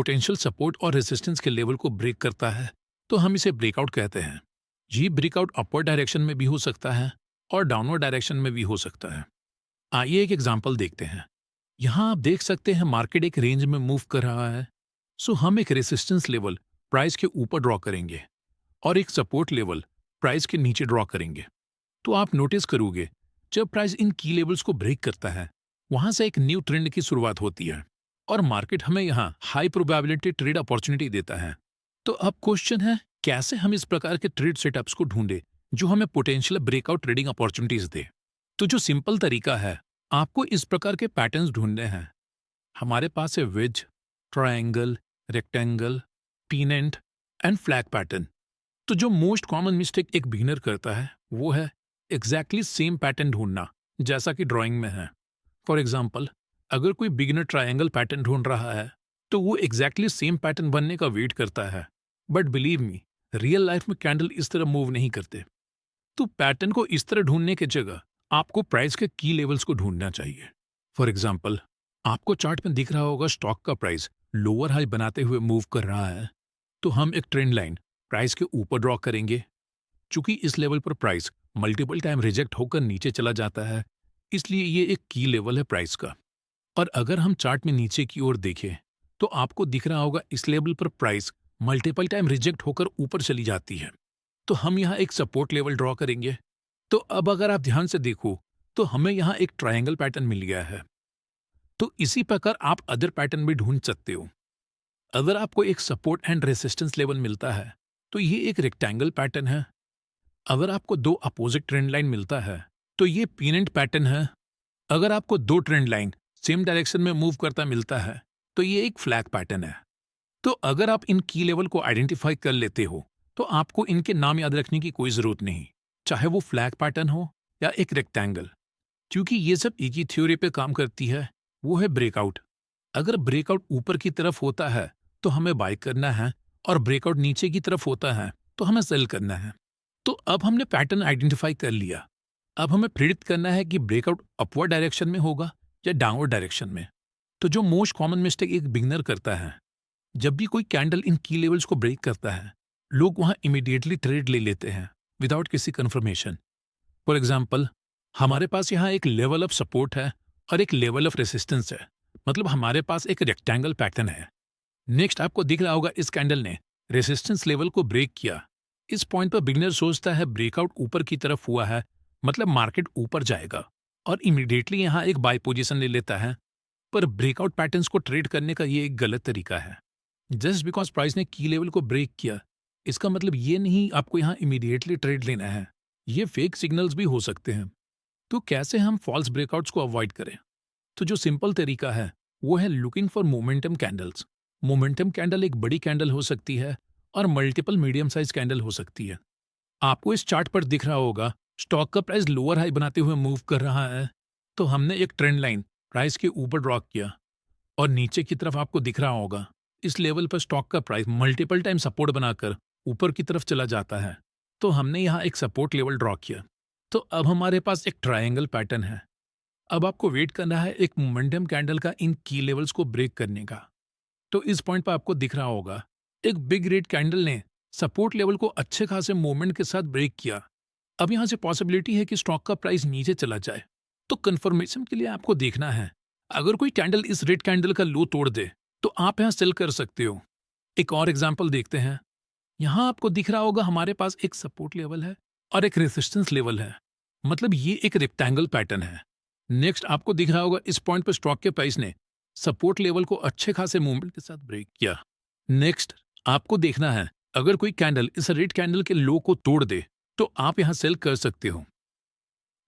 Potential support और resistance के level को ब्रेक करता है तो हम इसे ब्रेकआउट कहते हैं। ये ब्रेकआउट अपवर्ड डायरेक्शन में भी हो सकता है और डाउनवर्ड डायरेक्शन में भी हो सकता है। आइए एक एग्जांपल देखते हैं। यहाँ आप देख सकते हैं मार्केट एक रेंज में मूव कर रहा है। सो हम एक रेसिस्टेंस लेवल प्राइस के ऊपर ड्रॉ करेंगे और एक सपोर्ट लेवल प्राइस के नीचे ड्रॉ करेंगे। तो आप नोटिस करोगे जब प्राइस इन की लेवल्स को ब्रेक करता है वहां से एक न्यू ट्रेंड की शुरुआत होती है और मार्केट हमें यहाँ हाई प्रोबेबिलिटी ट्रेड अपॉर्चुनिटी देता है। तो अब क्वेश्चन है कैसे हम इस प्रकार के ट्रेड सेटअप्स को ढूंढे जो हमें पोटेंशियल ब्रेकआउट ट्रेडिंग अपॉर्चुनिटीज दे। तो जो सिंपल तरीका है, आपको इस प्रकार के पैटर्न्स ढूंढने हैं। हमारे पास है wedge, triangle, rectangle, pennant and flag pattern. तो जो मोस्ट कॉमन मिस्टेक एक बिगिनर करता है वो है एग्जैक्टली सेम पैटर्न ढूंढना जैसा कि ड्राइंग में है। फॉर एग्जाम्पल, अगर कोई बिगिनर ट्रायंगल पैटर्न ढूंढ रहा है तो वो एग्जैक्टली सेम पैटर्न बनने का वेट करता है। But believe me, real life में कैंडल इस तरह मूव नहीं करते। तो पैटर्न को इस तरह ढूंढने की जगह आपको प्राइस के की लेवल्स को ढूंढना चाहिए। फॉर एग्जाम्पल, आपको चार्ट में दिख रहा होगा स्टॉक का प्राइस लोअर हाई बनाते हुए मूव कर रहा है, तो हम एक ट्रेंड लाइन प्राइस के ऊपर ड्रॉ करेंगे। चूंकि इस लेवल पर प्राइस मल्टीपल टाइम रिजेक्ट होकर नीचे चला जाता है, इसलिए ये एक की लेवल है प्राइस का। और अगर हम चार्ट में नीचे की ओर देखें तो आपको दिख रहा होगा इस लेवल पर प्राइस मल्टीपल टाइम रिजेक्ट होकर ऊपर चली जाती है। तो हम यहाँ एक सपोर्ट लेवल ड्रॉ करेंगे। तो अब अगर आप ध्यान से देखो तो हमें यहाँ एक ट्रायंगल पैटर्न मिल गया है। तो इसी प्रकार आप अदर पैटर्न भी ढूंढ सकते हो। अगर आपको एक सपोर्ट एंड रेसिस्टेंस लेवल मिलता है तो ये एक रेक्टेंगल पैटर्न है। अगर आपको दो अपोजिट ट्रेंड लाइन मिलता है तो ये पीनेंट पैटर्न है। अगर आपको दो ट्रेंड लाइन सेम डायरेक्शन में मूव करता मिलता है तो ये एक फ्लैग पैटर्न है। तो अगर आप इन की लेवल को आइडेंटिफाई कर लेते हो तो आपको इनके नाम याद रखने की कोई जरूरत नहीं, चाहे वो फ्लैग पैटर्न हो या एक रेक्टेंगल, क्योंकि ये सब एक ही थ्योरी पे काम करती है, वो है ब्रेकआउट। अगर ब्रेकआउट ऊपर की तरफ होता है तो हमें बाय करना है और ब्रेकआउट नीचे की तरफ होता है तो हमें सेल करना है। तो अब हमने पैटर्न आइडेंटिफाई कर लिया। अब हमें प्रेडिक्ट करना है कि ब्रेकआउट अपवर्ड डायरेक्शन में होगा या डाउनवर्ड डायरेक्शन में। तो जो मोस्ट कॉमन मिस्टेक एक बिगिनर करता है, जब भी कोई कैंडल इन की लेवल्स को ब्रेक करता है, लोग वहां इमीडिएटली ट्रेड ले लेते हैं विदाउट किसी कंफर्मेशन। फॉर एग्जाम्पल, हमारे पास यहाँ एक लेवल ऑफ सपोर्ट है और एक लेवल ऑफ रेसिस्टेंस है, मतलब हमारे पास एक रेक्टेंगल पैटर्न है। नेक्स्ट आपको दिख रहा होगा इस कैंडल ने रेसिस्टेंस लेवल को ब्रेक किया। इस पॉइंट पर बिगिनर सोचता है ब्रेकआउट ऊपर की तरफ हुआ है, मतलब मार्केट ऊपर जाएगा, और इमीडिएटली यहाँ एक बाय पोजीशन ले लेता है। पर ब्रेकआउट पैटर्न्स को ट्रेड करने का ये एक गलत तरीका है। जस्ट बिकॉज प्राइस ने की लेवल को ब्रेक किया, इसका मतलब ये नहीं आपको यहाँ इमीडिएटली ट्रेड लेना है। ये फेक सिग्नल्स भी हो सकते हैं। तो कैसे हम फॉल्स ब्रेकआउट्स को अवॉइड करें? तो जो सिंपल तरीका है वो है looking for momentum candles. Momentum candle एक बड़ी कैंडल हो सकती है और मल्टीपल मीडियम साइज कैंडल हो सकती है। आपको इस चार्ट पर दिख रहा होगा स्टॉक का प्राइस लोअर हाई बनाते हुए मूव कर रहा है, तो हमने एक ट्रेंड लाइन प्राइस के ऊपर ड्रॉ किया और नीचे की तरफ आपको दिख रहा होगा इस लेवल पर स्टॉक का प्राइस मल्टीपल टाइम सपोर्ट बनाकर ऊपर की तरफ चला जाता है, तो हमने यहाँ एक सपोर्ट लेवल ड्रॉ किया। तो अब हमारे पास एक ट्रायंगल पैटर्न है। अब आपको वेट करना है एक मोमेंटम कैंडल का इन की लेवल्स को ब्रेक करने का। तो इस पॉइंट पर आपको दिख रहा होगा एक बिग रेड कैंडल ने सपोर्ट लेवल को अच्छे खासे मूवमेंट के साथ ब्रेक किया। अब यहाँ से पॉसिबिलिटी है कि स्टॉक का प्राइस नीचे चला जाए। तो कंफर्मेशन के लिए आपको देखना है, अगर कोई कैंडल इस रेड कैंडल का लो तोड़ दे तो आप यहाँ सेल कर सकते हो। एक और एग्जांपल देखते हैं। यहाँ आपको दिख रहा होगा हमारे पास एक सपोर्ट लेवल है और एक रेसिस्टेंस लेवल है, मतलब ये एक रेक्टेंगल पैटर्न है। नेक्स्ट आपको दिख रहा होगा इस पॉइंट पर स्टॉक के प्राइस ने सपोर्ट लेवल को अच्छे खासे मूवमेंट के साथ ब्रेक किया। नेक्स्ट आपको देखना है, अगर कोई कैंडल इस रेड कैंडल के लो को तोड़ दे तो आप यहां सेल कर सकते हो।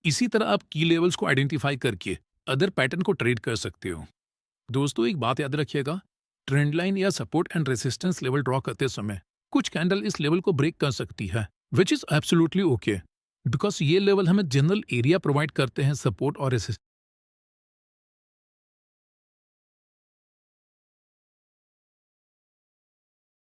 इसी तरह आप की लेवल्स को आइडेंटिफाई करके अदर पैटर्न को ट्रेड कर सकते हो। दोस्तों, एक बात याद रखिएगा, ट्रेंड लाइन या support and resistance level draw करते समय कुछ कैंडल इस लेवल को ब्रेक कर सकती है, which is absolutely okay, because ये लेवल हमें जनरल एरिया प्रोवाइड करते हैं सपोर्ट और रेसिस्टेंस